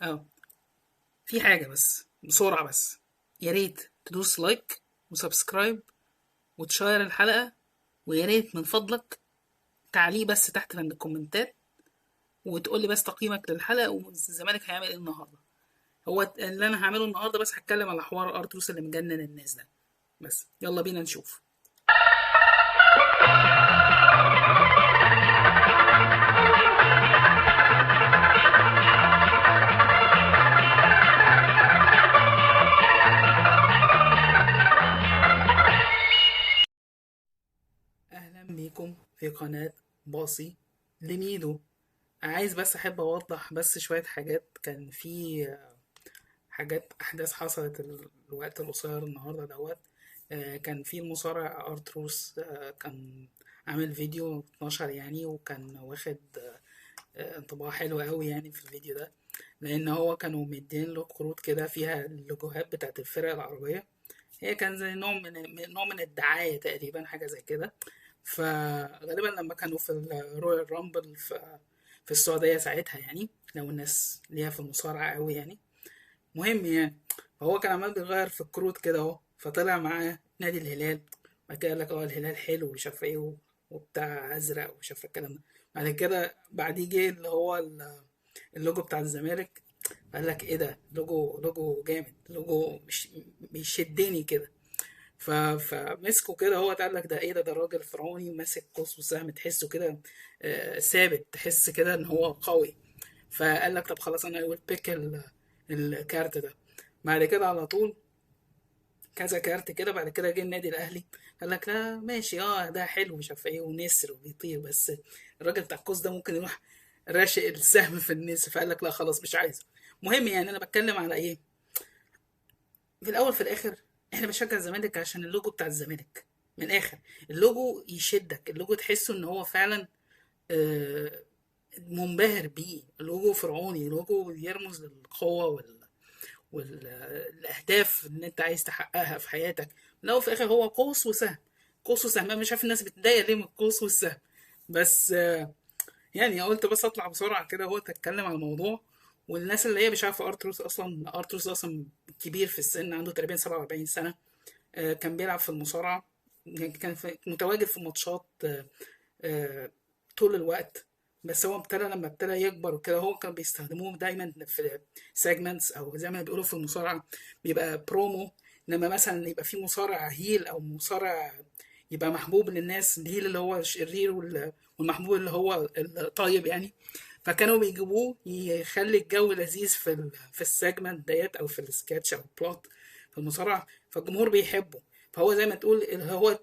اه، في حاجة بس بسرعة، بس يا ريت تدوس لايك وسبسكرايب وتشير الحلقة، ويا ريت من فضلك تعليق بس تحت عند الكومنتات، وتقول لي بس تقييمك للحلقة والزمالك هيعمل ايه النهاردة. هو اللي انا هعمله النهاردة بس هتكلم على حوار ارتروس اللي مجنن الناس ده. بس يلا بينا نشوف. اهلا بيكم في قناة باصي لميدو. عايز بس احب اوضح بس شوية حاجات. كان في حاجات احداث حصلت الوقت القصير النهارده دوت. كان في المصارع ارتروس، كان عامل فيديو 12 يعني، وكان واخد انطباع حلو قوي يعني في الفيديو ده، لان هو كانوا مدين له كروت كده فيها اللوجوهات بتاعت الفرق العربيه. هي كان زي نوع من الدعايه تقريبا، حاجه زي كده. فغالبا لما كانوا في الرويال رامبل في السعوديه ساعتها يعني، لو الناس ليها في المصارعه قوي يعني. مهم يعني، فهو كان عمال بيغير في الكروت كده اهو، فطلع معاه نادي الهلال. بعد كده قال لك اه الهلال حلو ومش عارف ايه وبتاع ازرق ومش عارف الكلام ده. بعد كده بعديه جه اللي هو اللوجو بتاع الزمالك. قال لك ايه ده، لوجو جامد، لوجو مش بيشدني كده. فمسكه كده، هو قال لك ده ايه ده راجل فرعوني ماسك قوس وسهم، تحسه كده ثابت، تحس كده ان هو قوي. فقال لك طب خلاص انا اقول بيك الكارت ده. بعد كده على طول كذا كارت كده. بعد كده جه النادي الاهلي، قال لك لا ماشي اه ده حلو مش عارف ايه ونسر وبيطير، بس الراجل بتاع القوس ده ممكن يروح راشق السهم في النسر. فقال لك لا خلاص مش عايزه. مهم يعني انا بتكلم على ايه؟ في الاول في الاخر احنا بنشجع الزمالك عشان اللوجو بتاع الزمالك. من الاخر اللوجو يشدك، اللوجو تحسه ان هو فعلا آه، منبهر بيه. لوجو فرعوني، لوجو يرمز للقوة والاهداف اللي انت عايز تحققها في حياتك. لو في الاخر هو قوس وسهم، قوس وسهم. انا مش عارف الناس بتتضايق ليه من القوس والسهم، بس يعني قلت بس اطلع بسرعه كده هو تتكلم عن الموضوع. والناس اللي هي مش عارفه ارتروس اصلا، ارتروس اصلا كبير في السن، عنده تقريبا 47 سنه. كان بيلعب في المصارعه، يعني كان متواجد في ماتشات آه، طول الوقت. بس هو ابتدى لما ابتدى يكبر وكده، هو كان بيستخدموه دايما في سيجمنتس، او زي ما بيقولوا في المصارعه بيبقى برومو. لما مثلا يبقى في مصارع هيل او مصارع يبقى محبوب للناس، الهيل اللي هو الشرير والمحبوب اللي هو الطيب يعني. فكانوا بيجيبوه يخلي الجو لذيذ في السيجمنت ديت او في السكتش او البلوت في المصارعه، فالجمهور بيحبه. فهو زي ما تقول هو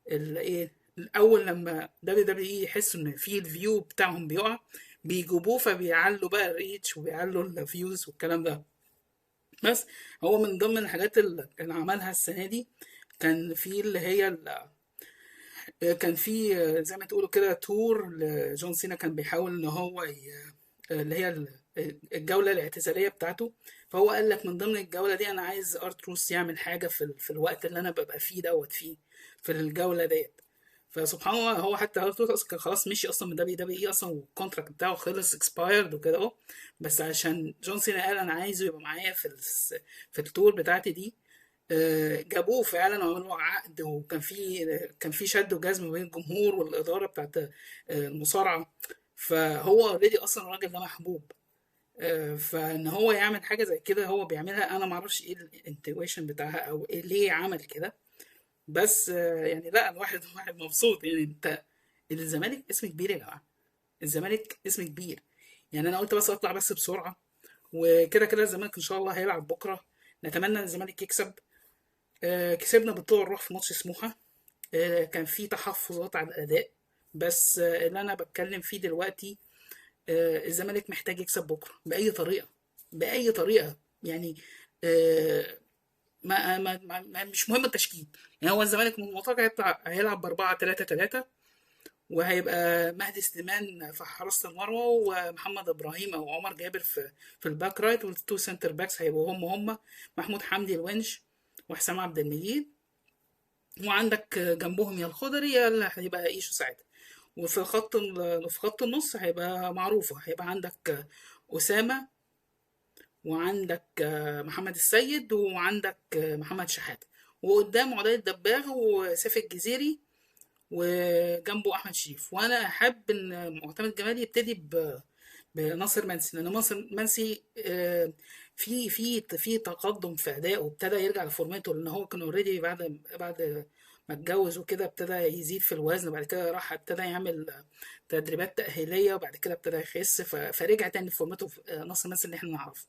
ايه، الاول لما دبليو دبليو اي يحسوا ان في الفيو بتاعهم بيقع، بيجيبوه فبيعلوا بقى الريتش وبيعلوا الفيوز والكلام ده. بس هو من ضمن الحاجات اللي عملها السنه دي كان في اللي هي كان في زي ما تقولوا كده تور لجون سينا، كان بيحاول ان هو اللي هي الجولة الاعتزالية بتاعته. فهو قال لك من ضمن الجولة دي انا عايز ارتروس يعمل حاجة في الوقت اللي انا ببقى فيه دوت فيه في الجولة ديت. فسبحان الله هو حتى ارتروس اصلا كان خلاص مشي اصلا من دبليو دبليو اي اصلا، والكونتراكت بتاعه خلص اكسبايرد وكده اهو. بس عشان جون سينا قال انا عايزه يبقى معايا في التور بتاعتي دي. جابوه فعلا وعملوا عقد، وكان في شد وجذب بين الجمهور والإدارة بتاعت المصارعة. فهو اوريدي اصلا الراجل ده محبوب. فان هو يعمل حاجة زي كده هو بيعملها، انا معرفش ايه الانتويشن بتاعها او إيه ليه عمل كده. بس يعني لا الواحد مبسوط يعني. انت الزمالك اسم كبير يا جماعة، الزمالك اسم كبير. يعني انا قلت بس اطلع بس بسرعة. وكده كده الزمالك ان شاء الله هيلعب بكرة، نتمنى ان الزمالك يكسب. كسبنا بطلوع الروح في ماتش سموحة. كان في تحفظات على الأداء، بس اللي أنا بتكلم فيه دلوقتي الزمالك محتاج يكسب بكرة بأي طريقة، بأي طريقة يعني. آه، مش مهم التشكيل. يعني هو الزمالك من المتوقع هيلعب ب4-3-3، وهيبقى مهدي سليمان في حراسة المرمى، ومحمد إبراهيم أو عمر جابر في الباك رايت، والتو سنتر باكس هيبقوا هم محمود حمدي الونش وحسام عبد المجيد. وعندك جنبهم يا الخضري يا اللي هيبقى ايشو ساعتها. في خط النص هيبقى معروفة، هيبقى عندك اسامه، وعندك محمد السيد، وعندك محمد شحاته، وقدام عدي الدباغ وسيف الجزيري، وجنبه احمد شريف. وانا احب ان معتمد جمال يبتدي بناصر منسي، لان ناصر منسي في تقدم في ادائه، وابتدى يرجع لفورمته، لان هو كان اوريدي بعد ما اتجوز وكده ابتدى يزيد في الوزن، وبعد كده راح ابتدى يعمل تدريبات تأهيلية، وبعد كده ابتدى يخس، فرجع تاني لفورمته ناصر منسي اللي احنا نعرفه.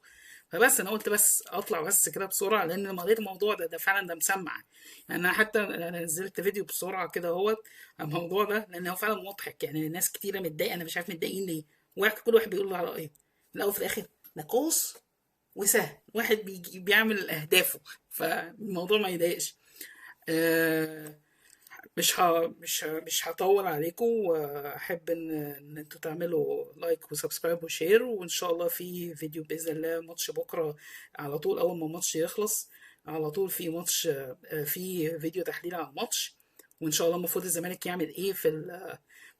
فبس انا قلت بس اطلع بس كده بسرعه، لان لما قريت الموضوع ده فعلا ده مسمع. يعني انا حتى انا نزلت فيديو بسرعه كده اهوت عن الموضوع ده، لان هو فعلا مضحك. يعني ناس كتيره متضايقه، انا مش عارف متضايقين ليه. كل واحد بيقول له على رايه، في الاول وفي الاخر ده قوس وسهل، واحد بيعمل اهدافه، فالموضوع ما يضايقش. آه، مش هطول عليكم، واحب ان انتوا تعملوا لايك وسبسكرايب وشير، وان شاء الله في فيديو باذن الله. ماتش بكره على طول، اول ما الماتش يخلص على طول في ماتش، في فيديو تحليل على الماتش. وان شاء الله المفروض الزمالك يعمل ايه في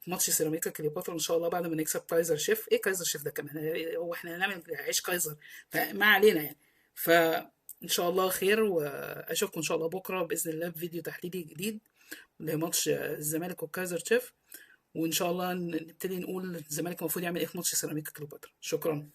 ماتش سيراميكا كليوباترا ان شاء الله، بعد ما نكسب كايزر شيف. ايه كايزر شيف ده كمان؟ هو احنا هنعمل عيش كايزر؟ فما علينا يعني. فان شاء الله خير، واشوفكم ان شاء الله بكره باذن الله في فيديو تحليلي جديد لماتش الزمالك وكايزر تشيف. وان شاء الله نبتدي نقول الزمالك المفروض يعمل ايه في ماتش سيراميكا كليوباترا. شكرا.